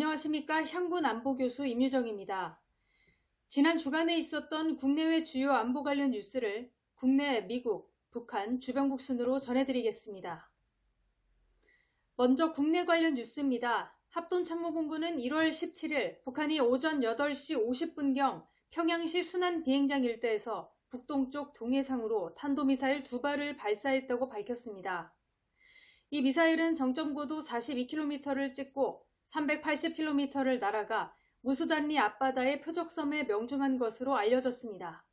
안녕하십니까. 향군 안보교수 임유정입니다. 지난 주간에 있었던 국내외 주요 안보 관련 뉴스를 국내, 미국, 북한, 주변국 순으로 전해드리겠습니다. 먼저 국내 관련 뉴스입니다. 합동참모본부는 1월 17일 북한이 오전 8시 50분경 평양시 순안 비행장 일대에서 북동쪽 동해상으로 탄도미사일 2발을 발사했다고 밝혔습니다. 이 미사일은 정점고도 42km를 찍고 380km를 날아가 무수단리 앞바다의 표적섬에 명중한 것으로 알려졌습니다.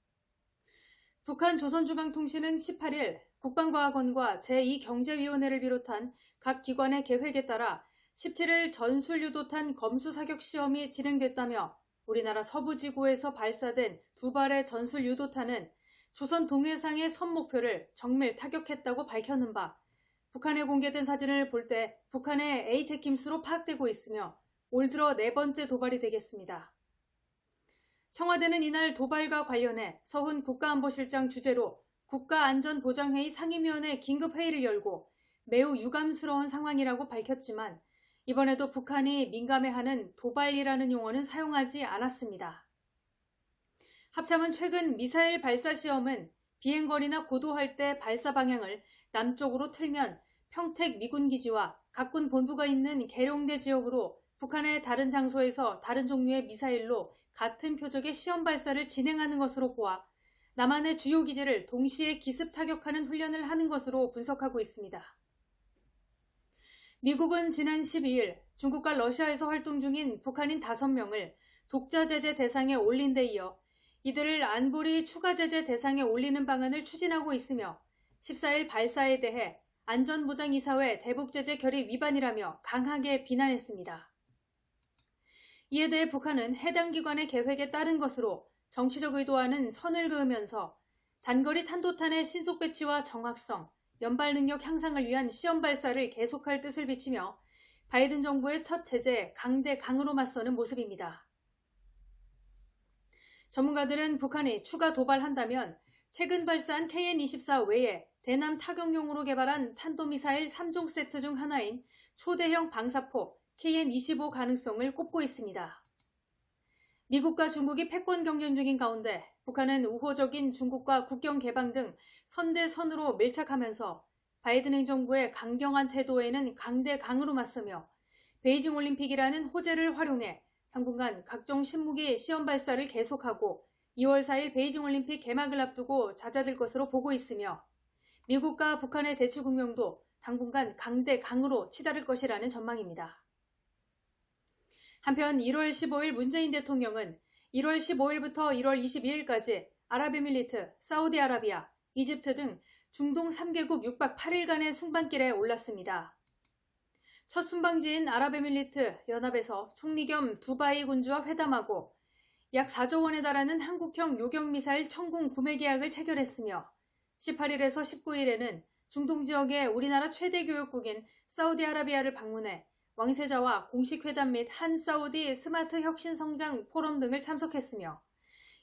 북한 조선중앙통신은 18일 국방과학원과 제2경제위원회를 비롯한 각 기관의 계획에 따라 17일 전술유도탄 검수사격 시험이 진행됐다며 우리나라 서부지구에서 발사된 2발의 전술유도탄은 조선 동해상의 선 목표를 정밀 타격했다고 밝혀는 바 북한에 공개된 사진을 볼 때 북한의 에이테킴스로 파악되고 있으며 올 들어 4번째 도발이 되겠습니다. 청와대는 이날 도발과 관련해 서훈 국가안보실장 주재로 국가안전보장회의 상임위원회 긴급회의를 열고 매우 유감스러운 상황이라고 밝혔지만 이번에도 북한이 민감해하는 도발이라는 용어는 사용하지 않았습니다. 합참은 최근 미사일 발사 시험은 비행거리나 고도할 때 발사 방향을 남쪽으로 틀면 평택 미군기지와 각군 본부가 있는 계룡대 지역으로 북한의 다른 장소에서 다른 종류의 미사일로 같은 표적의 시험 발사를 진행하는 것으로 보아 남한의 주요 기지를 동시에 기습 타격하는 훈련을 하는 것으로 분석하고 있습니다. 미국은 지난 12일 중국과 러시아에서 활동 중인 북한인 5명을 독자 제재 대상에 올린 데 이어 이들을 안보리 추가 제재 대상에 올리는 방안을 추진하고 있으며 14일 발사에 대해 안전보장이사회 대북제재 결의 위반이라며 강하게 비난했습니다. 이에 대해 북한은 해당 기관의 계획에 따른 것으로 정치적 의도와는 선을 그으면서 단거리 탄도탄의 신속 배치와 정확성, 연발 능력 향상을 위한 시험 발사를 계속할 뜻을 비치며 바이든 정부의 첫 제재에 강대강으로 맞서는 모습입니다. 전문가들은 북한이 추가 도발한다면 최근 발사한 KN-24 외에 대남 타격용으로 개발한 탄도미사일 3종 세트 중 하나인 초대형 방사포 KN-25 가능성을 꼽고 있습니다. 미국과 중국이 패권 경쟁 중인 가운데 북한은 우호적인 중국과 국경 개방 등 선대선으로 밀착하면서 바이든 행정부의 강경한 태도에는 강대강으로 맞서며 베이징 올림픽이라는 호재를 활용해 당분간 각종 신무기 시험 발사를 계속하고 2월 4일 베이징 올림픽 개막을 앞두고 잦아들 것으로 보고 있으며 미국과 북한의 대치 국면도 당분간 강대강으로 치달을 것이라는 전망입니다. 한편 1월 15일 문재인 대통령은 1월 15일부터 1월 22일까지 아랍에미리트, 사우디아라비아, 이집트 등 중동 3개국 6박 8일간의 순방길에 올랐습니다. 첫 순방지인 아랍에미리트 연합에서 총리 겸 두바이 군주와 회담하고 약 4조 원에 달하는 한국형 요격미사일 천궁 구매 계약을 체결했으며 18일에서 19일에는 중동 지역의 우리나라 최대 교역국인 사우디아라비아를 방문해 왕세자와 공식 회담 및 한사우디 스마트 혁신 성장 포럼 등을 참석했으며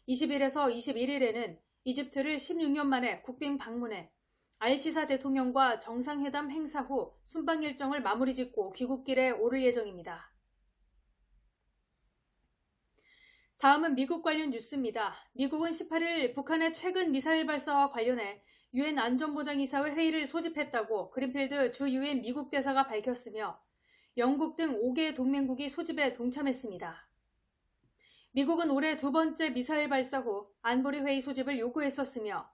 20일에서 21일에는 이집트를 16년 만에 국빈 방문해 알시사 대통령과 정상회담 행사 후 순방 일정을 마무리 짓고 귀국길에 오를 예정입니다. 다음은 미국 관련 뉴스입니다. 미국은 18일 북한의 최근 미사일 발사와 관련해 유엔 안전보장이사회 회의를 소집했다고 그린필드 주 유엔 미국 대사가 밝혔으며 영국 등 5개 동맹국이 소집에 동참했습니다. 미국은 올해 2번째 미사일 발사 후 안보리 회의 소집을 요구했었으며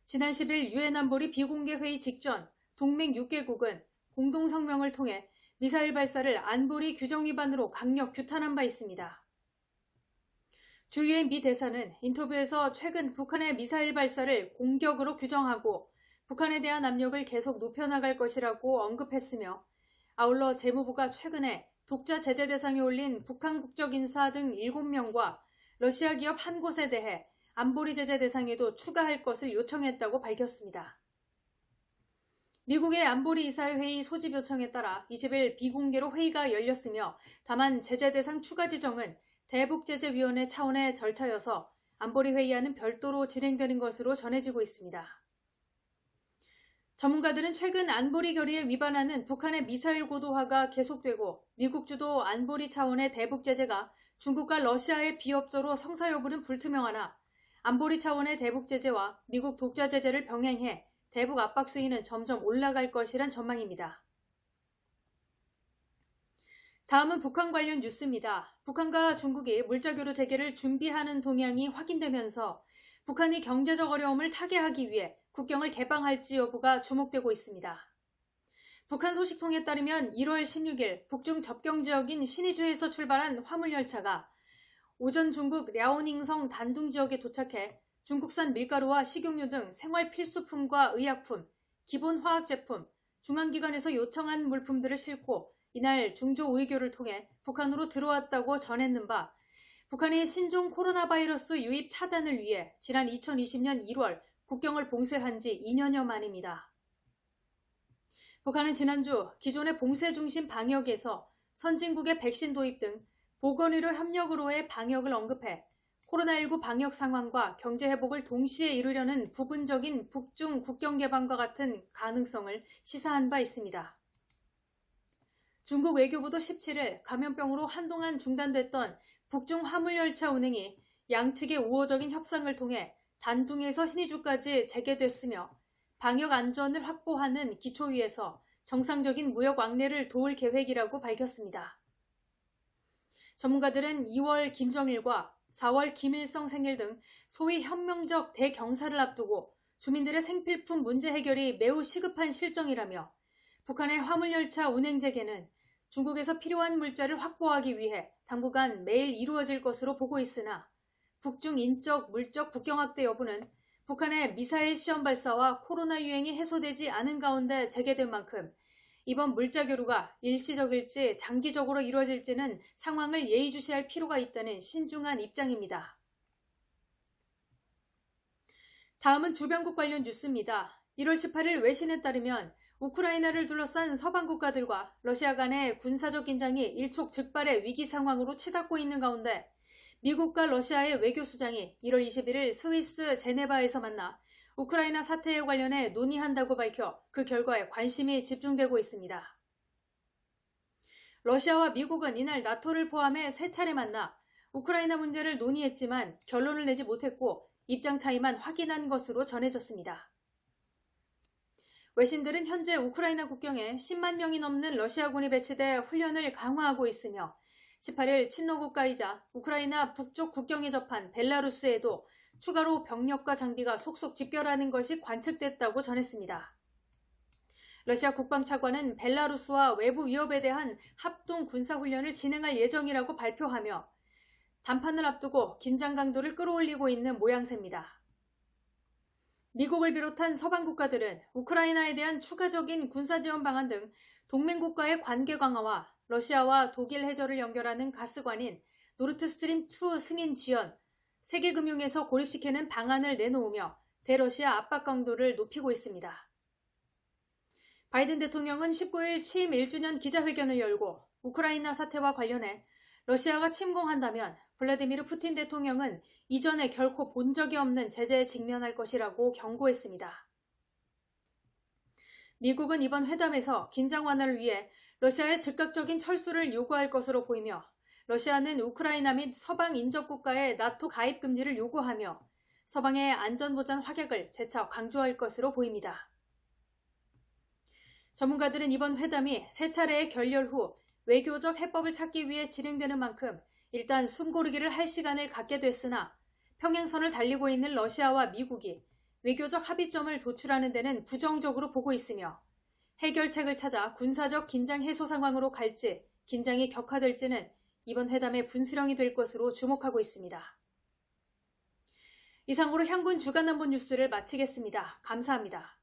지난 10일 유엔 안보리 비공개 회의 직전 동맹 6개국은 공동성명을 통해 미사일 발사를 안보리 규정 위반으로 강력 규탄한 바 있습니다. 주 유엔 미 대사는 인터뷰에서 최근 북한의 미사일 발사를 공격으로 규정하고 북한에 대한 압력을 계속 높여나갈 것이라고 언급했으며 아울러 재무부가 최근에 독자 제재 대상에 올린 북한 국적 인사 등 7명과 러시아 기업 한 곳에 대해 안보리 제재 대상에도 추가할 것을 요청했다고 밝혔습니다. 미국의 안보리 이사회 회의 소집 요청에 따라 20일 비공개로 회의가 열렸으며 다만 제재 대상 추가 지정은 대북제재위원회 차원의 절차여서 안보리 회의와는 별도로 진행되는 것으로 전해지고 있습니다. 전문가들은 최근 안보리 결의에 위반하는 북한의 미사일 고도화가 계속되고 미국 주도 안보리 차원의 대북 제재가 중국과 러시아의 비협조로 성사 여부는 불투명하나 안보리 차원의 대북 제재와 미국 독자 제재를 병행해 대북 압박 수위는 점점 올라갈 것이란 전망입니다. 다음은 북한 관련 뉴스입니다. 북한과 중국이 물자교류 재개를 준비하는 동향이 확인되면서 북한이 경제적 어려움을 타개하기 위해 국경을 개방할지 여부가 주목되고 있습니다. 북한 소식통에 따르면 1월 16일 북중 접경지역인 신의주에서 출발한 화물열차가 오전 중국 랴오닝성 단둥 지역에 도착해 중국산 밀가루와 식용유 등 생활 필수품과 의약품, 기본 화학제품, 중앙기관에서 요청한 물품들을 싣고 이날 중조의교를 통해 북한으로 들어왔다고 전했는 바 북한이 신종 코로나 바이러스 유입 차단을 위해 지난 2020년 1월 국경을 봉쇄한 지 2년여 만입니다. 북한은 지난주 기존의 봉쇄 중심 방역에서 선진국의 백신 도입 등 보건의료 협력으로의 방역을 언급해 코로나19 방역 상황과 경제 회복을 동시에 이루려는 부분적인 북중 국경 개방과 같은 가능성을 시사한 바 있습니다. 중국 외교부도 17일 감염병으로 한동안 중단됐던 북중 화물열차 운행이 양측의 우호적인 협상을 통해 단둥에서 신의주까지 재개됐으며 방역 안전을 확보하는 기초 위에서 정상적인 무역 왕래를 도울 계획이라고 밝혔습니다. 전문가들은 2월 김정일과 4월 김일성 생일 등 소위 혁명적 대경사를 앞두고 주민들의 생필품 문제 해결이 매우 시급한 실정이라며 북한의 화물열차 운행 재개는 중국에서 필요한 물자를 확보하기 위해 당분간 매일 이루어질 것으로 보고 있으나 북중 인적, 물적 국경 확대 여부는 북한의 미사일 시험 발사와 코로나 유행이 해소되지 않은 가운데 재개된 만큼 이번 물자 교류가 일시적일지 장기적으로 이루어질지는 상황을 예의주시할 필요가 있다는 신중한 입장입니다. 다음은 주변국 관련 뉴스입니다. 1월 18일 외신에 따르면 우크라이나를 둘러싼 서방 국가들과 러시아 간의 군사적 긴장이 일촉즉발의 위기 상황으로 치닫고 있는 가운데 미국과 러시아의 외교수장이 1월 21일 스위스 제네바에서 만나 우크라이나 사태에 관련해 논의한다고 밝혀 그 결과에 관심이 집중되고 있습니다. 러시아와 미국은 이날 나토를 포함해 3차례 만나 우크라이나 문제를 논의했지만 결론을 내지 못했고 입장 차이만 확인한 것으로 전해졌습니다. 외신들은 현재 우크라이나 국경에 10만 명이 넘는 러시아군이 배치돼 훈련을 강화하고 있으며 18일 친노국가이자 우크라이나 북쪽 국경에 접한 벨라루스에도 추가로 병력과 장비가 속속 집결하는 것이 관측됐다고 전했습니다. 러시아 국방차관은 벨라루스와 외부 위협에 대한 합동 군사훈련을 진행할 예정이라고 발표하며 담판을 앞두고 긴장 강도를 끌어올리고 있는 모양새입니다. 미국을 비롯한 서방 국가들은 우크라이나에 대한 추가적인 군사지원 방안 등 동맹국가의 관계 강화와 러시아와 독일 해저를 연결하는 가스관인 노르트스트림2 승인 지연, 세계금융에서 고립시키는 방안을 내놓으며 대러시아 압박 강도를 높이고 있습니다. 바이든 대통령은 19일 취임 1주년 기자회견을 열고 우크라이나 사태와 관련해 러시아가 침공한다면 블라디미르 푸틴 대통령은 이전에 결코 본 적이 없는 제재에 직면할 것이라고 경고했습니다. 미국은 이번 회담에서 긴장 완화를 위해 러시아의 즉각적인 철수를 요구할 것으로 보이며 러시아는 우크라이나 및 서방 인접국가의 나토 가입 금지를 요구하며 서방의 안전보장 확약을 재차 강조할 것으로 보입니다. 전문가들은 이번 회담이 3차례의 결렬 후 외교적 해법을 찾기 위해 진행되는 만큼 일단 숨고르기를 할 시간을 갖게 됐으나 평행선을 달리고 있는 러시아와 미국이 외교적 합의점을 도출하는 데는 부정적으로 보고 있으며 해결책을 찾아 군사적 긴장 해소 상황으로 갈지 긴장이 격화될지는 이번 회담의 분수령이 될 것으로 주목하고 있습니다. 이상으로 향군 주간안보 뉴스를 마치겠습니다. 감사합니다.